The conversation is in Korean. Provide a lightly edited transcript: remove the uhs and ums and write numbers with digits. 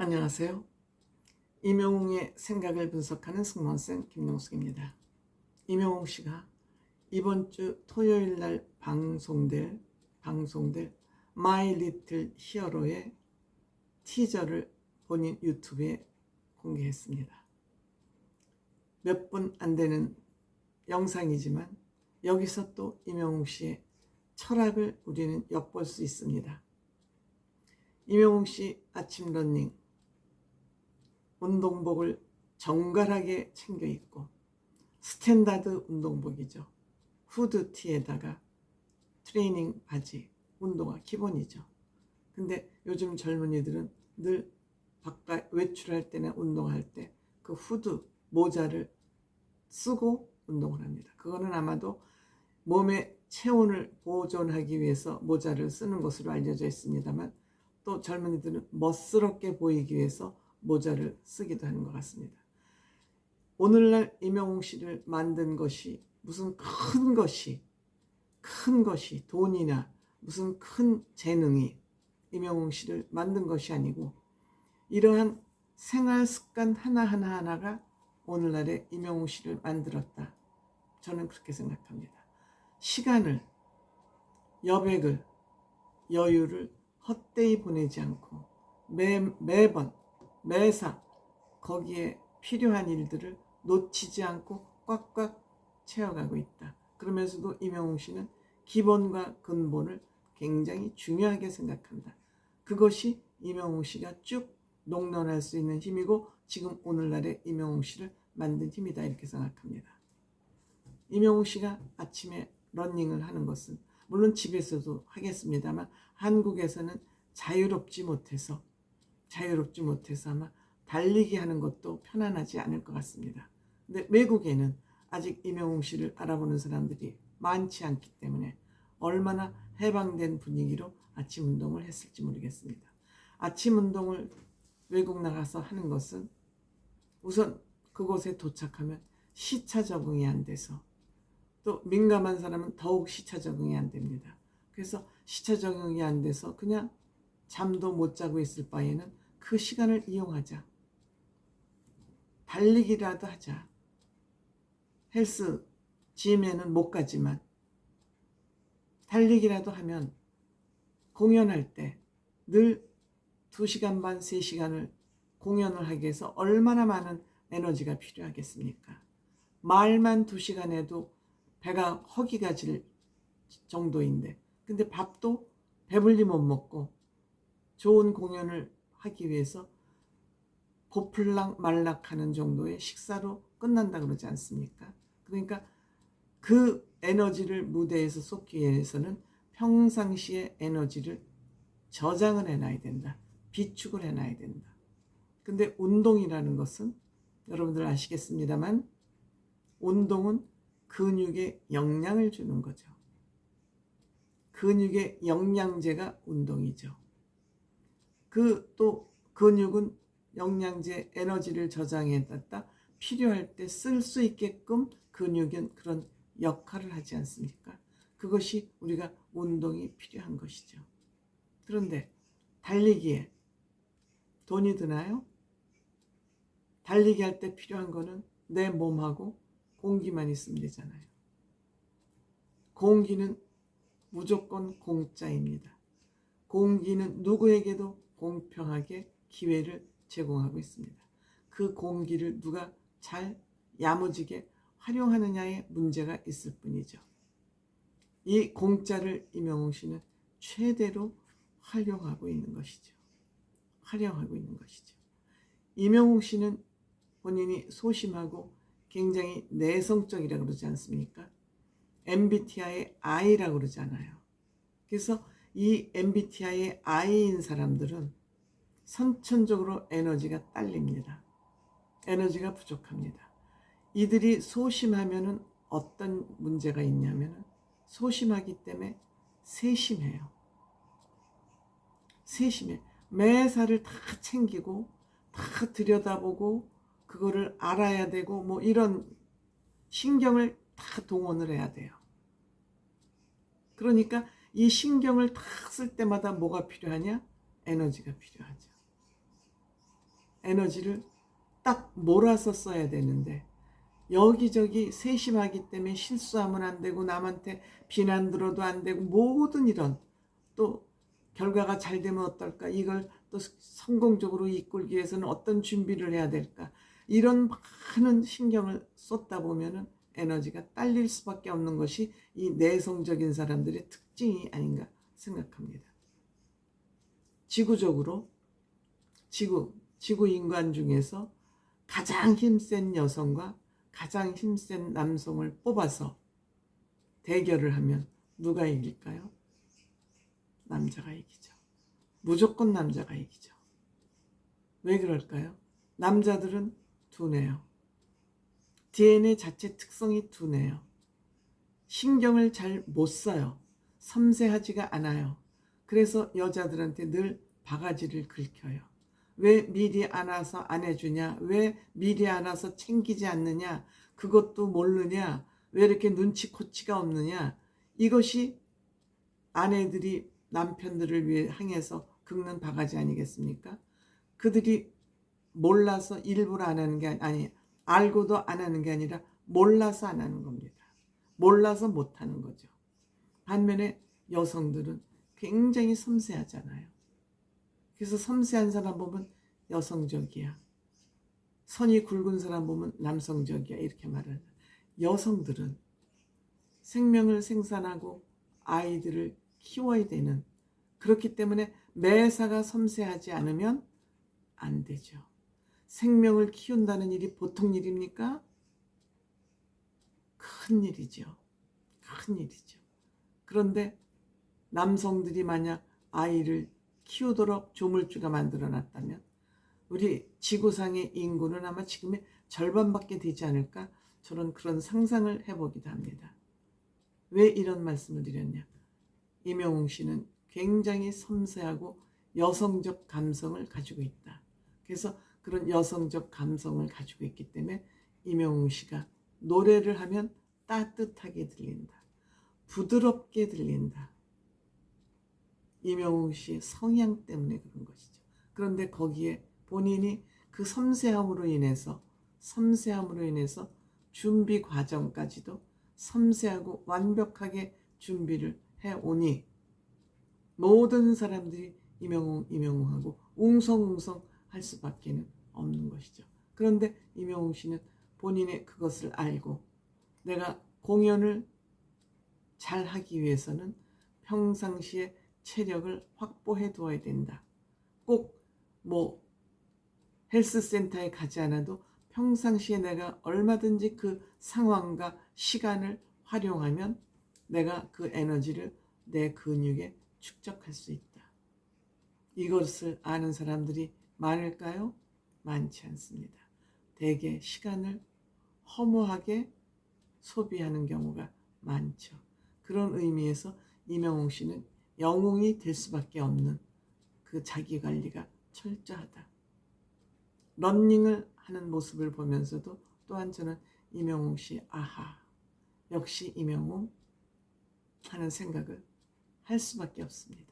안녕하세요. 임영웅의 생각을 분석하는 승무원쌤 김용숙입니다. 임영웅 씨가 이번 주 토요일 날 방송될 마이 리틀 히어로의 티저를 본인 유튜브에 공개했습니다. 몇 분 안 되는 영상이지만 여기서 또 임영웅 씨의 철학을 우리는 엿볼 수 있습니다. 임영웅 씨 아침 러닝 운동복을 정갈하게 챙겨 입고 스탠다드 운동복이죠. 후드티에다가 트레이닝 바지, 운동화 기본이죠. 근데 요즘 젊은이들은 늘 바깥 외출할 때나 운동할 때 그 후드 모자를 쓰고 운동을 합니다. 그거는 아마도 몸의 체온을 보존하기 위해서 모자를 쓰는 것으로 알려져 있습니다만 또 젊은이들은 멋스럽게 보이기 위해서 모자를 쓰기도 하는 것 같습니다. 오늘날 임영웅 씨를 만든 것이 무슨 큰 것이 돈이나 무슨 큰 재능이 임영웅 씨를 만든 것이 아니고 이러한 생활 습관 하나가 오늘날의 임영웅 씨를 만들었다. 저는 그렇게 생각합니다. 시간을, 여백을, 여유를 헛되이 보내지 않고 매번 매사 거기에 필요한 일들을 놓치지 않고 꽉꽉 채워가고 있다. 그러면서도 임영웅 씨는 기본과 근본을 굉장히 중요하게 생각한다. 그것이 임영웅 씨가 쭉 농론할 수 있는 힘이고 지금 오늘날의 임영웅 씨를 만든 힘이다 이렇게 생각합니다. 임영웅 씨가 아침에 러닝을 하는 것은 물론 집에서도 하겠습니다만 한국에서는 자유롭지 못해서 아마 달리기 하는 것도 편안하지 않을 것 같습니다. 근데 외국에는 아직 임영웅 씨를 알아보는 사람들이 많지 않기 때문에 얼마나 해방된 분위기로 아침 운동을 했을지 모르겠습니다. 아침 운동을 외국 나가서 하는 것은 우선 그곳에 도착하면 시차 적응이 안 돼서 또 민감한 사람은 더욱 시차 적응이 안 됩니다. 그래서 시차 적응이 안 돼서 그냥 잠도 못 자고 있을 바에는 그 시간을 이용하자. 달리기라도 하자. 헬스, 짐에는 못 가지만 달리기라도 하면 공연할 때 늘 2시간 반, 3시간을 공연을 하기 위해서 얼마나 많은 에너지가 필요하겠습니까? 말만 2시간 해도 배가 허기가 질 정도인데 근데 밥도 배불리 못 먹고 좋은 공연을 하기 위해서 고플락 말락하는 정도의 식사로 끝난다 그러지 않습니까? 그러니까 그 에너지를 무대에서 쏟기 위해서는 평상시에 에너지를 저장을 해놔야 된다. 비축을 해놔야 된다. 근데 운동이라는 것은 여러분들 아시겠습니다만 운동은 근육에 영양을 주는 거죠. 근육의 영양제가 운동이죠. 또 근육은 영양제 에너지를 저장해놨다 필요할 때 쓸 수 있게끔 근육은 그런 역할을 하지 않습니까? 그것이 우리가 운동이 필요한 것이죠. 그런데 달리기에 돈이 드나요? 달리기 할 때 필요한 거는 내 몸하고 공기만 있으면 되잖아요. 공기는 무조건 공짜입니다. 공기는 누구에게도 공평하게 기회를 제공하고 있습니다. 그 공기를 누가 잘 야무지게 활용하느냐에 문제가 있을 뿐이죠. 이 공짜를 임영웅 씨는 최대로 활용하고 있는 것이죠. 임영웅 씨는 본인이 소심하고 굉장히 내성적이라고 그러지 않습니까? MBTI의 I라고 그러잖아요. 그래서 이 MBTI의 I인 사람들은 선천적으로 에너지가 딸립니다. 에너지가 부족합니다. 이들이 소심하면은 어떤 문제가 있냐면은 소심하기 때문에 세심해. 매사를 다 챙기고 다 들여다보고 그거를 알아야 되고 뭐 이런 신경을 다 동원을 해야 돼요. 그러니까 이 신경을 다 쓸 때마다 뭐가 필요하냐? 에너지가 필요하죠. 에너지를 딱 몰아서 써야 되는데 여기저기 세심하기 때문에 실수하면 안 되고 남한테 비난 들어도 안 되고 모든 이런 또 결과가 잘 되면 어떨까 이걸 또 성공적으로 이끌기 위해서는 어떤 준비를 해야 될까 이런 많은 신경을 쏟다 보면은 에너지가 딸릴 수밖에 없는 것이 이 내성적인 사람들의 특징이 아닌가 생각합니다. 지구적으로 지구 인간 중에서 가장 힘센 여성과 가장 힘센 남성을 뽑아서 대결을 하면 누가 이길까요? 남자가 이기죠. 무조건 남자가 이기죠. 왜 그럴까요? 남자들은 둔해요. DNA 자체 특성이 둔해요. 신경을 잘 못 써요. 섬세하지가 않아요. 그래서 여자들한테 늘 바가지를 긁혀요. 왜 미리 안 와서 안 해주냐? 왜 미리 안 와서 챙기지 않느냐? 그것도 모르냐? 왜 이렇게 눈치코치가 없느냐? 이것이 아내들이 남편들을 위해 향해서 긁는 바가지 아니겠습니까? 그들이 몰라서 일부러 안 하는 게 아니 알고도 안 하는 게 아니라 몰라서 안 하는 겁니다. 몰라서 못 하는 거죠. 반면에 여성들은 굉장히 섬세하잖아요. 그래서 섬세한 사람 보면 여성적이야. 선이 굵은 사람 보면 남성적이야. 이렇게 말하는. 여성들은 생명을 생산하고 아이들을 키워야 되는 그렇기 때문에 매사가 섬세하지 않으면 안 되죠. 생명을 키운다는 일이 보통 일입니까? 큰 일이죠. 큰 일이죠. 그런데 남성들이 만약 아이를 키우도록 조물주가 만들어 놨다면 우리 지구상의 인구는 아마 지금의 절반밖에 되지 않을까 저는 그런 상상을 해보기도 합니다. 왜 이런 말씀을 드렸냐? 임영웅 씨는 굉장히 섬세하고 여성적 감성을 가지고 있다. 그래서 그런 여성적 감성을 가지고 있기 때문에 임영웅 씨가 노래를 하면 따뜻하게 들린다. 부드럽게 들린다. 임영웅 씨의 성향 때문에 그런 것이죠. 그런데 거기에 본인이 그 섬세함으로 인해서 준비 과정까지도 섬세하고 완벽하게 준비를 해오니 모든 사람들이 임영웅하고 웅성웅성 할 수밖에 없는 것이죠. 그런데 임영웅 씨는 본인의 그것을 알고 내가 공연을 잘 하기 위해서는 평상시에 체력을 확보해 두어야 된다. 꼭 헬스센터에 가지 않아도 평상시에 내가 얼마든지 그 상황과 시간을 활용하면 내가 그 에너지를 내 근육에 축적할 수 있다. 이것을 아는 사람들이 많을까요? 많지 않습니다. 대개 시간을 허무하게 소비하는 경우가 많죠. 그런 의미에서 임영웅 씨는 영웅이 될 수밖에 없는 그 자기관리가 철저하다. 런닝을 하는 모습을 보면서도 또한 저는 임영웅 씨 아하 역시 임영웅 하는 생각을 할 수밖에 없습니다.